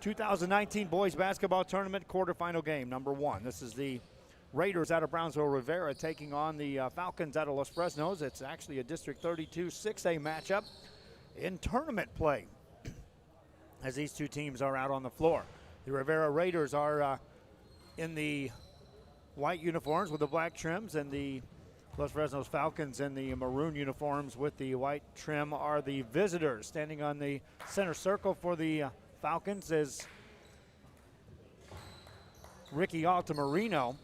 2019 boys basketball tournament quarterfinal game number 1. This is the Raiders out of Brownsville Rivera taking on the Falcons out of Los Fresnos. It's actually a District 32 6A matchup in tournament play as these two teams are out on the floor. The Rivera Raiders are in the white uniforms with the black trims, and the Los Fresnos Falcons in the maroon uniforms with the white trim are the visitors. Standing on the center circle for the Falcons is Ricky Altamirano.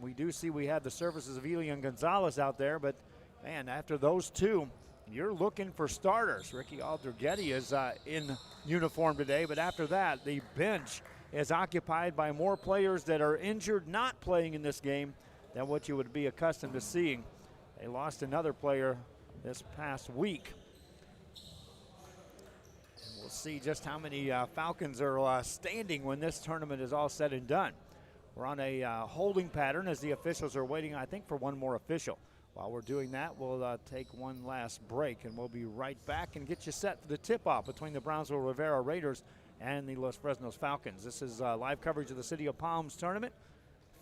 We do see we have the services of Elian Gonzalez out there, but man, after those two, you're looking for starters. Ricky Aldergetti is in uniform today, but after that, the bench is occupied by more players that are injured, not playing in this game, than what you would be accustomed to seeing. They lost another player this past week. And we'll see just how many Falcons are standing when this tournament is all said and done. We're on a holding pattern as the officials are waiting, I think, for one more official. While we're doing that, we'll take one last break, and we'll be right back and get you set for the tip-off between the Brownsville Rivera Raiders and the Los Fresnos Falcons. This is live coverage of the City of Palms tournament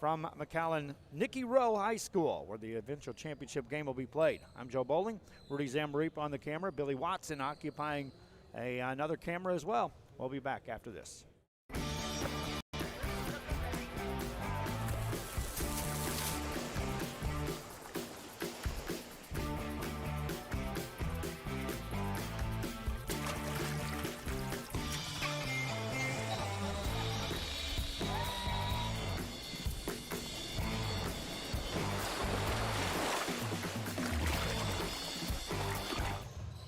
from McAllen Nicky Rowe High School, where the eventual championship game will be played. I'm Joe Bowling, Rudy Zamaripa on the camera, Billy Watson occupying another camera as well. We'll be back after this.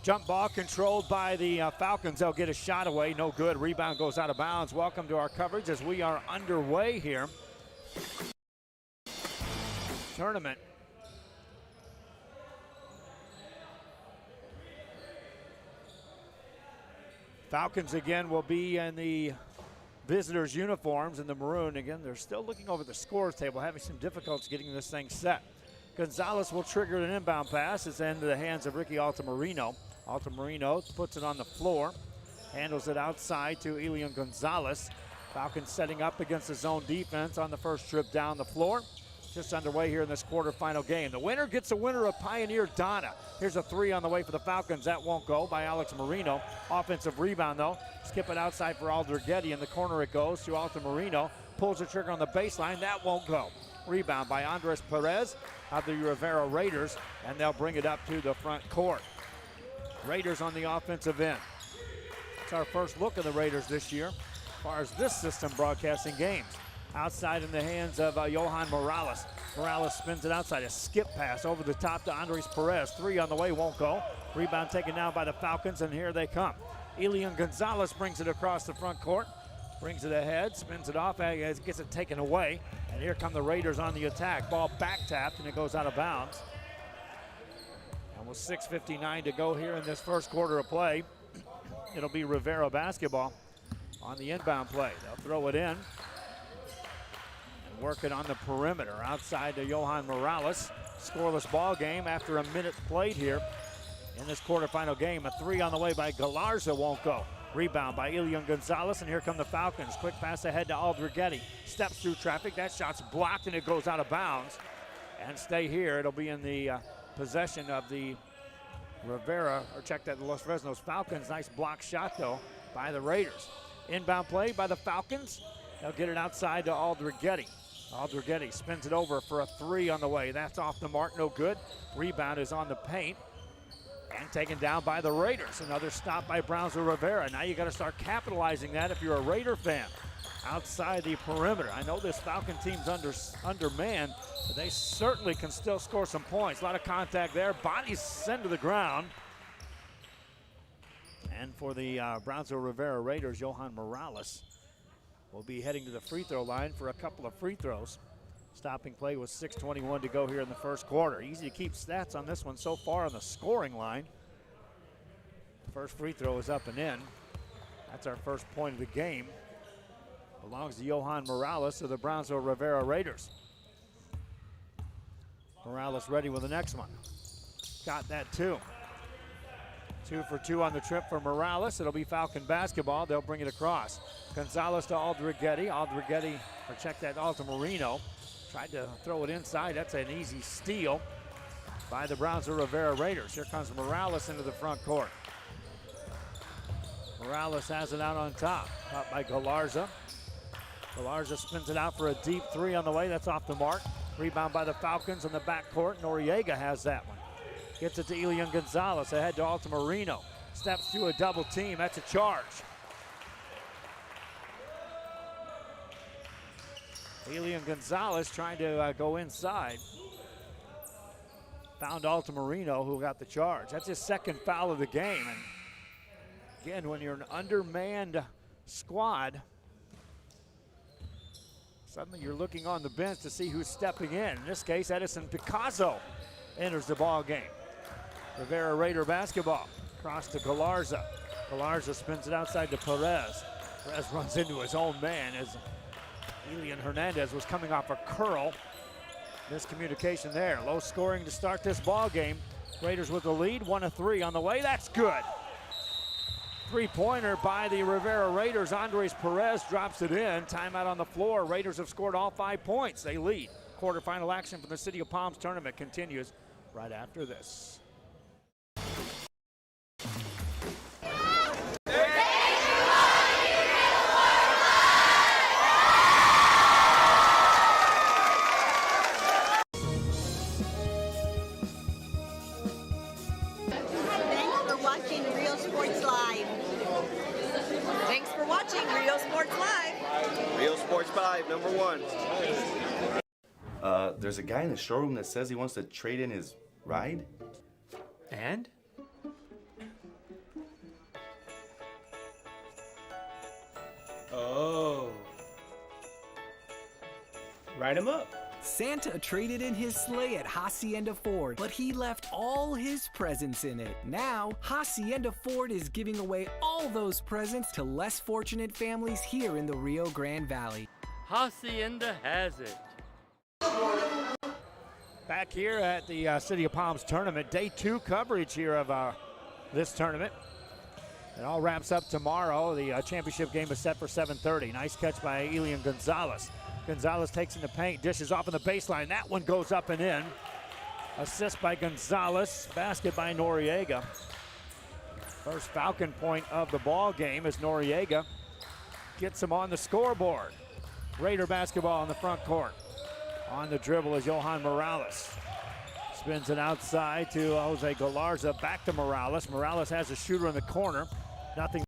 Jump ball controlled by the Falcons. They'll get a shot away. No good. Rebound goes out of bounds. Welcome to our coverage as we are underway here. Tournament. Falcons again will be in the visitors' uniforms in the maroon. Again, they're still looking over the scores table, having some difficulty getting this thing set. Gonzalez will trigger an inbound pass. It's into the hands of Ricky Altamirano. Altamirano puts it on the floor, handles it outside to Elian Gonzalez. Falcons setting up against the zone defense on the first trip down the floor. Just underway here in this quarterfinal game. The winner gets a winner of Pioneer Donna. Here's a three on the way for the Falcons. That won't go by Alex Marino. Offensive rebound though. Skip it outside for Aldergetti. In the corner it goes to Altamirano. Pulls the trigger on the baseline. That won't go. Rebound by Andres Perez of the Rivera Raiders, and they'll bring it up to the front court. Raiders on the offensive end. It's our first look at the Raiders this year as far as this system broadcasting games. Outside in the hands of Johan Morales. Morales spins it outside. A skip pass over the top to Andres Perez. Three on the way, won't go. Rebound taken down by the Falcons, and here they come. Elian Gonzalez brings it across the front court. Brings it ahead, spins it off, gets it taken away. And here come the Raiders on the attack. Ball back tapped, and it goes out of bounds. And with 6:59 to go here in this first quarter of play, it'll be Rivera basketball on the inbound play. They'll throw it in and work it on the perimeter. Outside to Johan Morales. Scoreless ball game after a minute played here in this quarterfinal game. A three on the way by Galarza won't go. Rebound by Elian Gonzalez, and here come the Falcons. Quick pass ahead to Aldergetti. Steps through traffic. That shot's blocked, and it goes out of bounds. And stay here. It'll be in the possession of the Rivera, or check that, the Los Fresnos Falcons. Nice block shot, though, by the Raiders. Inbound play by the Falcons. They'll get it outside to Aldergetti. Aldergetti spins it over for a three on the way. That's off the mark, no good. Rebound is on the paint. And taken down by the Raiders. Another stop by Brownsville Rivera. Now you got to start capitalizing that if you're a Raider fan. Outside the perimeter. I know this Falcon team's undermanned, but they certainly can still score some points. A lot of contact there. Bodies sent to the ground. And for the Brownsville Rivera Raiders, Johan Morales will be heading to the free throw line for a couple of free throws. Stopping play with 6:21 to go here in the first quarter. Easy to keep stats on this one so far on the scoring line. First free throw is up and in. That's our first point of the game. Belongs to Johan Morales of the Brownsville Rivera Raiders. Morales ready with the next one. Got that too. 2 for 2 on the trip for Morales. It'll be Falcon basketball. They'll bring it across. Gonzalez to Aldriguetti. Or check that, Altamirano. Tried to throw it inside. That's an easy steal by the Browns of Rivera Raiders. Here comes Morales into the front court. Morales has it out on top. Caught by Galarza. Galarza spins it out for a deep 3 on the way. That's off the mark. Rebound by the Falcons in the backcourt. Noriega has that one. Gets it to Elian Gonzalez. Ahead to Altamirano. Steps through a double team. That's a charge. Elian Gonzalez trying to go inside. Found Altamirano, who got the charge. That's his second foul of the game. And again, when you're an undermanned squad, suddenly you're looking on the bench to see who's stepping in. In this case, Edison Picasso enters the ball game. Rivera Raider basketball. Cross to Galarza. Galarza spins it outside to Perez. Perez runs into his own man as Elian Hernandez was coming off a curl. Miscommunication there. Low scoring to start this ball game. Raiders with the lead, 1 of 3 on the way. That's good. 3-pointer by the Rivera Raiders. Andres Perez drops it in. Timeout on the floor. Raiders have scored all 5 points. They lead. Quarterfinal action for the City of Palms tournament continues right after this. Thanks for watching Real Sports Live. Real Sports 5, number 1. There's a guy in the showroom that says he wants to trade in his ride. And? Oh. Write him up. Santa traded in his sleigh at Hacienda Ford, but he left all his presents in it. Now, Hacienda Ford is giving away all those presents to less fortunate families here in the Rio Grande Valley. Hacienda has it. Back here at the City of Palms tournament, day 2 coverage here of this tournament. It all wraps up tomorrow. The championship game is set for 7:30. Nice catch by Elian Gonzalez. Gonzalez takes in the paint, dishes off on the baseline. That one goes up and in. Assist by Gonzalez, basket by Noriega. First Falcon point of the ball game as Noriega gets him on the scoreboard. Raider basketball in the front court. On the dribble is Johan Morales. Spins it outside to Jose Galarza, back to Morales. Morales has a shooter in the corner. Nothing.